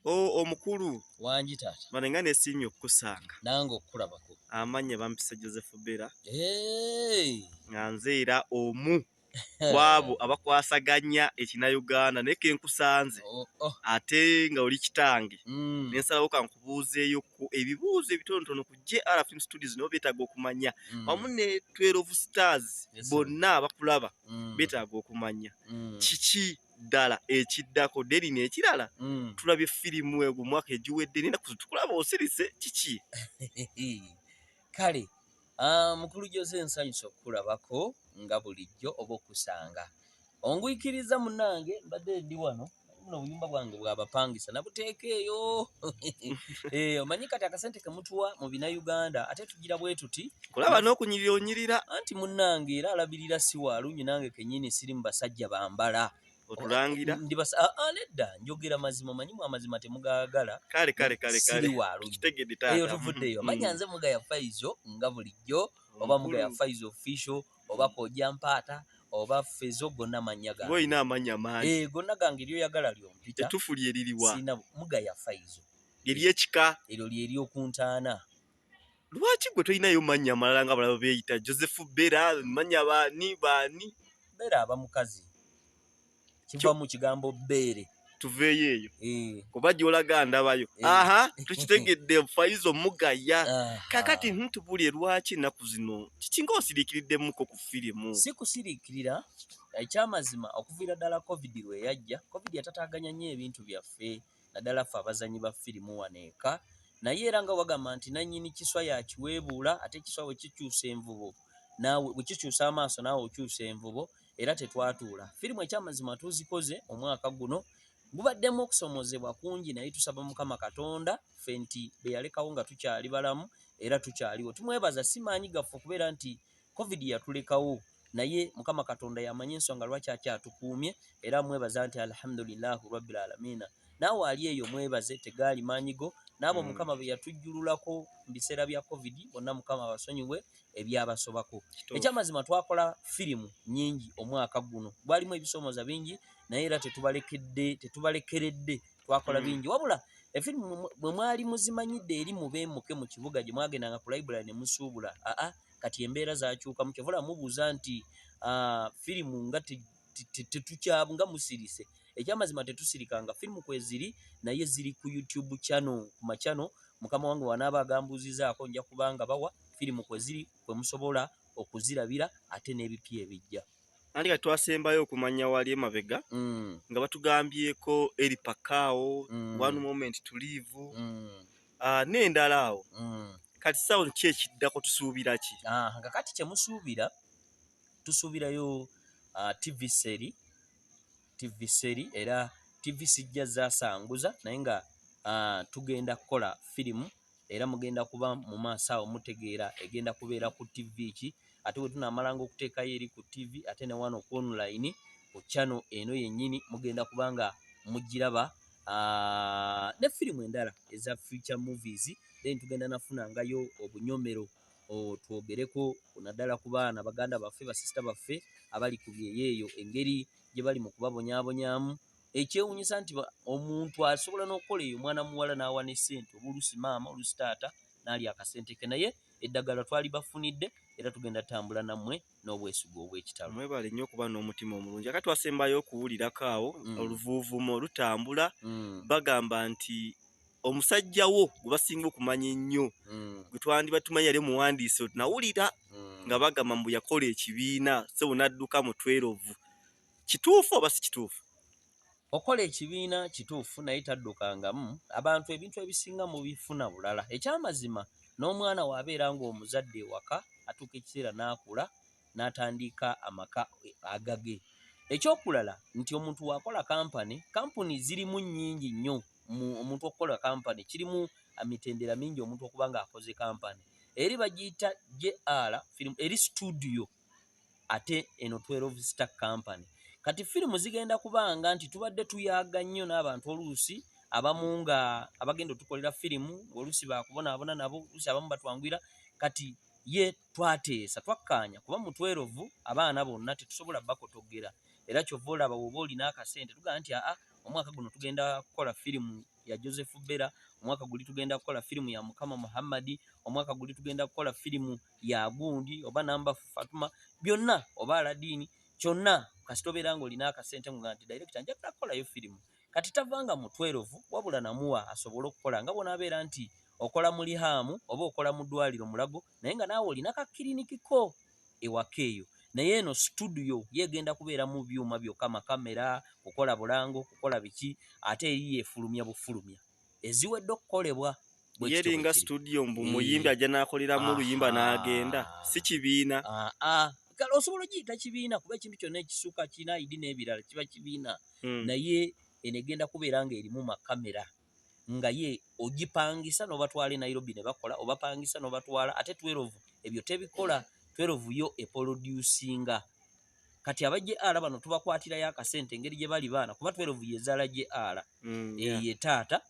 omukulu wangi taata banenga nesimye okusanga nange okulabako amanya bampisa Joseph Bera nga nze era omu kwabo abakwasaganya ekina Uganda neke nkusanze ate nga oli kitange nensalawo kankubuuzeeyo ku ebibuuzo ebitonotono ku JR Film Studios no betaaga okumanya wamu ne 12 Stars bonna abakulaba betaaga okumanya kiki ddala ekiddako deri n'ekirala tulabye firimu ego mwaka egiwedde nenda kutukulaba osirise kiki kale mukulu Jose nsanyusa okulabako nga bulijjo oba okusanga ongwikiriza munange mbadde ndi wano muno obuyumba bwange bwabapangisa nabuteekeeyo omanyi kati akasente kemutuwa mu bina Uganda ate tugira bwe tuti kulaba n'okunyirira onyirira anti munange era alabirira si walungi nange kenyini siri mu basajja bambala otulangira nedda njogera mazima manyimu amazima temugaagala kale siri walungi kitegedde taata eyo tuvuddeyo manya nze Mugaya Faisal nga bulijjo oba Mugaya Faisal official oba Koja Mpaata oba Fezo gonna manya gange boyina amanya mangi gonna gange lyoyagala lyompita etufu lyeririwa sina Mugaya Faisal eryekika eryo lyeri okuntaana lwaki gwe toyinayo manya malala nga balaba beeyita Joseph Bera manya baani Bera aba mukazi kiva mu kigambo bbeere tuveeyo eyo kuba gy'olaga ndabayo tukitegedde Faisal Mugaya kakati ntubulye lwaki ennaku zino kiki ng'osiriikiriddemuko ku firimu si kusiriikirira ekyamazima okuviira ddala covid lwe yajja covid yatataaganya nnyo ebintu byaffe naddala ffe abazanyi ba firimu waneeka naye era nga wagamba nti nannyini kiswa yakiweebuula ate kiswa bwe kikyusa envubo naawe bwe kikyusa amaaso naawe okyusa envubo era tetwatuula firimu ekyamazima tuzikoze omwaka guno gubaddemu okusomozebwa kungi naye tusaba Mukama Katonda ffe nti be yalekawo nga tukyali balamu era tukyaliwo tumwebaza si maanyi gaffe okubeera nti covid yatulekawo naye Mukama Katonda yamanya ensonga lwaki akyatukuumye era mwebaza nti alhamdulillahi rabbil alamiina naawe ali eyo mwebaze tegaali maanyigo n'abo Mukama be yatujjululako mu biseera bya covid bonna Mukama basonyiwe ebyabasobako ekyamazima twakola firimu nnyingi omwaka guno gwalimu ebisomoza bingi naye era tetubalekeredde twakola bingi wabula efirimu mwe mwali muzimanyidde eri mubeemuke mu kibuga gye mwagendanga ku library ne musuubula kati embeera zakyuka mukyevula mubuuza nti firimu nga tetukyabu nga musirise ekyamazima tetusirikanga firimu kweziri naye ziri ku YouTube channel ku machano mukama wange wanaaba agambuuzizaako nja kubanga bawa firimu kweziri kwe musobola okuzirabira ate n'ebipya ebijja anti kati twasembayo okumanya wali emabega nga batugambyeko eri pakaawo one moment to live n'endala awo kati sawo ki ekiddako tusuubira ki nga kati kyemusuubira tusuubirayo TV seri era TV sijja zaasanguza naye nga tugenda kukola firimu era mugenda kuba mu maaso awo mutegeera egenda kubeera ku TV ki ate bwe tunaamalanga okuteekayo eri ku TV ate ne wano ku online ku channel eno yennyini mugenda kubanga mugiraba ne firimu endala eza future movies then tugenda nafunangayo obunyomero twogereko naddala ku baana baganda baffe basisita baffe abali ku byeyeeyo engeri gye bali mu kubabonyaabonyaamu ekyewuunyisa nti omuntu asobola n'okukola eyo omwana muwala n'awa n'essente oluusi maama oluusi taata n'ali akasente ke naye eddagala twali bafunidde era tugenda tambula nammwe n'obwesigu obw'ekitalo mwebale nnyo okuba n'omutima omulungi akati twasembayo okuwulirako awo oluvuuvumo lutambula bagamba nti omusajja wo gwe basinga okumanya ennyo gwe twandiba tumanyi yali omuwandiisi nawulira nga bagamba mbu yakola ekibiina so n'adduka mu 12 kituufu oba si kituufu okola ekibiina kituufu naye taddukangamu abantu ebintu ebisinga mu bifuna bulala ekyamazima n'omwana waabeera ng'omuzadde ewaka atuuka ekiseera n'akula n'atandika amaka agage ekyokulala nti omuntu wakola kampuni zirimu nnyingi nnyo omuntu okukola kampani kirimu mitendera mingi omuntu okuba ng'akoze kampani eri bagiyita JR film eri studio ate eno 12 Star Company kati firimu zigenda kubanga nti tubadde tuyaga nnyo n'abantu oluusi abamu nga abagenda otukolera firimu oluusi bakubonaabona nabo oluusi abamu batwangwira kati ye twateesa twakkaanya kuba mu 12 abaana bonna tetusobola bakotogera era kyova olaba woba olina akasente tugamba nti omwaka guno tugenda kukola firimu ya Joseph Bera, omwaka guli tugenda kukola firimu ya Mukama Muhammadi, omwaka guli tugenda kukola firimu ya Gundi oba Namba Fatuma, byonna oba Aladini, kyonna kasitobera ngo olina akasente mu nti director njagala kukolayo firimu. Kati tavanga mu 12 wabula namuwa asobole okukola nga bonabeera nti okola muri hamu oba okola mu ddwaliro Mulago naye nga naawe olina ka kilinikiko ewakeeyo. Naye eno studio yegenda kubeera mu byuma byokka makamera, kukola bulango, kukola biki, ate yefulumya bufulumya eziwedde okukolebwa. Yeringa studio mbu muyimbi ajja n'akoleramu oluyimba n'agenda, si kibiina. Kale osobola ogiyita kibiina kuba ekintu kyonna ekisuuka kirina ID n'ebirala kiba kibiina. Naye eno egenda kubeera nga erimu makamera nga ye ogipangisa n'obatwala e Nairobi ne bakola, obapangisa n'obatwala ate 12 ebyo tebikola. 12 yo eproducinga. Kati aba JR bano tubakwatirayo akasente engeri gye bali baana kuba 12 yezaala JR. Ye taata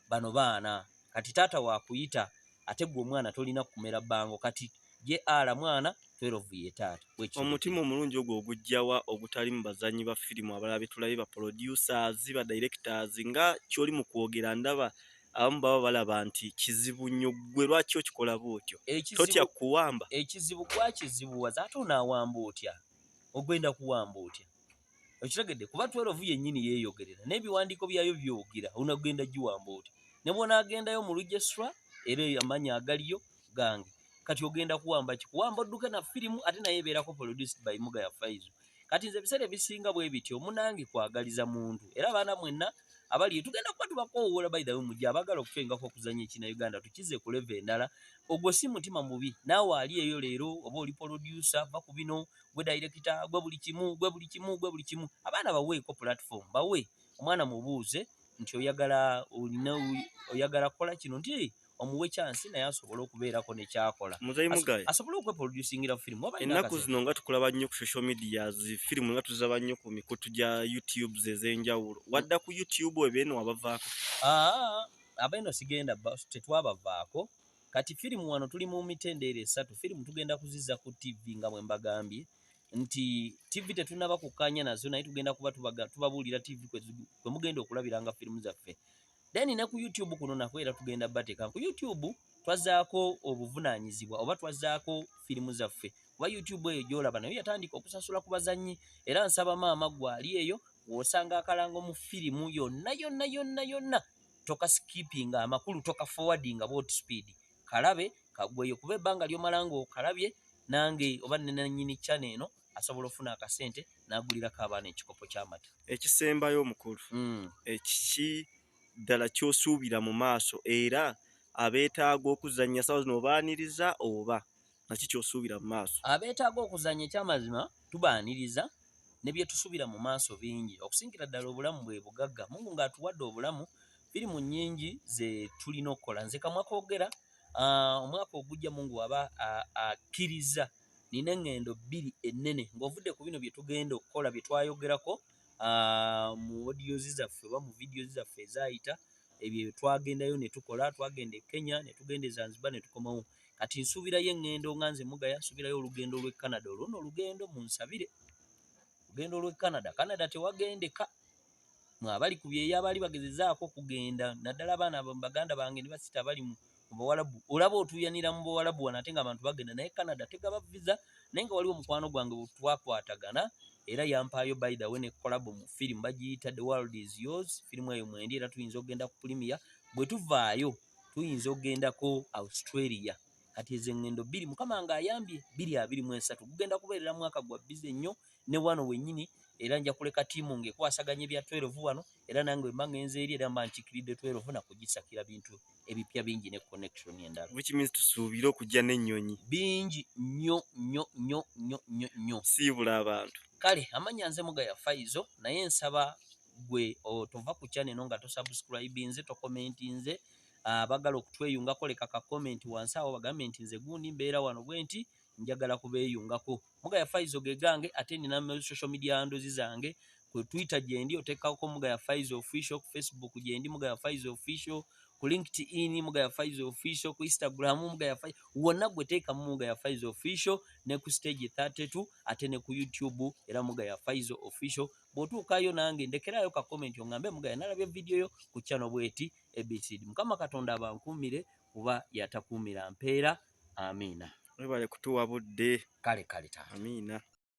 bano baana. Kati taata wakuyita ate gwe omwana tolina kumera bango. Kati JR mwana 12 ye taata. Omutima omulungi ogwo ogujjawa ogutali mu bazanyi ba firimu abalala betulabe ba producers ba directors nga kyoli mu kwogera ndaba abamu baba balaba nti kizibu nnyo gwe lwaki okikola bw'otyo totya kuwamba. Ekizibu gwakizibuwaza ate onaawamba otya, ogenda kuwamba otya okitegedde kuba 12 yennyini yeeyogerera n'ebiwandiiko byayo byogera onagenda giwamba otya ne bw'onaagendayo mu registra era amanya agaliyo gange. Kati ogenda kuwamba kikuwamba odduke na firimu ate naye ebeerako produced by Mugaya Faisal. Kati nze ebiseera ebisinga bwe bityo munange kwagaliza muntu era abaana mwenna abali tugenda kuba tubakoowoola by the way mujja abagala okutwengako okuzannya ekina Uganda tukize ku level endala. Ogwo si mutima mubi naawe ali eyo leero oba oli producer va ku bino gwe director gwe buli kimu abaana baweeko platform bawe omwana mubuuze nti oyagala kukola kino nti omuwe chance naye asobole okubeerako ne kyakola. Muzayi Mugaya asobole okweproducingira firimu. Ennaku zino nga tukulaba nnyo ku social media firimu nga tuzaba nnyo ku mikutu gya YouTube ez'enjawulo. Wadda ku YouTube ebeeno wabavaako? Abeeno sigenda tetwabavaako. Kati firimu wano tuli mu mitendera 3. Firimu tugenda kuzizza ku TV nga bwe mbagambye nti TV tetunaba kukkaanya nazo naye tugenda kuba tubabuulira TV kwe mugenda okulabiranga firimu zaffe. Then ne ku YouTube kuno nakwo era tugenda bateeka. Ku YouTube twazaako obuvunaanyizibwa oba twazaako firimu zaffe kuba YouTube eyo gy'olaba nayo yatandika okusasula ku bazannyi era nsaba maama gwali eyo w'osanga akalango mu firimu yonna toka skipping amakulu toka forwarding about speed kalabe kagweyo kuba ebbanga ly'omalanga okalabye nange oba nenanyini channel eno asobola ofuna akasente n'agulirako abaana ekikopo ky'amata. Ekisembayo omukulu ekiki ddala ky'osuubira mu maaso era abeetaaga okuzannya sawa zino obaaniriza oba naki ky'osuubira mu maaso? Abeetaaga okuzannya ekyamazima tubaaniriza ne bye tusuubira mu maaso bingi okusingira ddala obulamu bwe bugagga. Mungu ng'atuwadde obulamu firimu nnyingi ze tulina okukola. Nze kamwa koogera omwaka ogujja Mungu aba akkiriza nina eŋŋendo 2 ennene ng'ovudde ku bino bye tugenda okukola bye twayogerako mu audios zaffe oba mu videos zaffe ezaayita ebyo twagendayo ne tukola. Twagenda e Kenya ne tugenda e Zanzibar ne tukomawo. Kati nsuubirayo eŋŋendo nga nze Mugaya nsuubirayo olugendo lw'e Canada. Olwo olugendo munsabire olugendo lw'e Canada tewagendeka abali ku byeyo abaali bagezezaako okugenda naddala abaana baganda bange ne basita abali mu Bawalabu. Olaba otuuyanira mu Bawalabu wano ate ng'abantu bagenda naye Canada tegaba visa naye nga waliwo mukwano gwange bwe twakwatagana era yampaayo by the way ne collab mu firimu bagiyita The World Is Yours. Firimu eyo mwendi era tuyinza okgenda ku premier bwe tuvaayo tuyinza okgendako Australia. Kati ezo eŋŋendo 2 Mukama ng'ayambye 2023 gugenda kubeerera mwaka gwa bize nnyo ne wano wennyini era nja kuleka ttiimu ng'ekwasaganya ebya 12 wano era nange mba ngenze eri era mba nkikiridde 12 na kugisakira bintu ebipya bingi ne connection endala. Which means tusuubire okujja n'ennyonyi bingi nnyo siibula abantu. Kale amanya nze Mugaya Faisal naye nsaba gwe tova ku channel nga tosubscribe nze tokomentinze bagala okutweyungako leka ka comment wansi awo bagambe nti nze gundi mbeera wano bwe nti njagala kubeeyungako. Mugaya Faisal ge gange ate nina social media handles zange ku Twitter gyendi otekako Mugaya Faisal official, ku Facebook gyendi Mugaya Faisal official, ku LinkedIn Mugaya Faisal official, ku Instagram Mugaya Faisal, wonna gwe teeka Mugaya Faisal official, ne ku stage 32 ate ne ku YouTube era Mugaya Faisal official. Bw'otuukayo nange ndekerayo ka comment ongambe Mugaya nalabye video yo ku channel bweti ABCD. Mukama Katonda abankuumire kuba yatakuumira mpeera. Amiina. Mwebaale kutuwa budde. Kale taata. Amiina.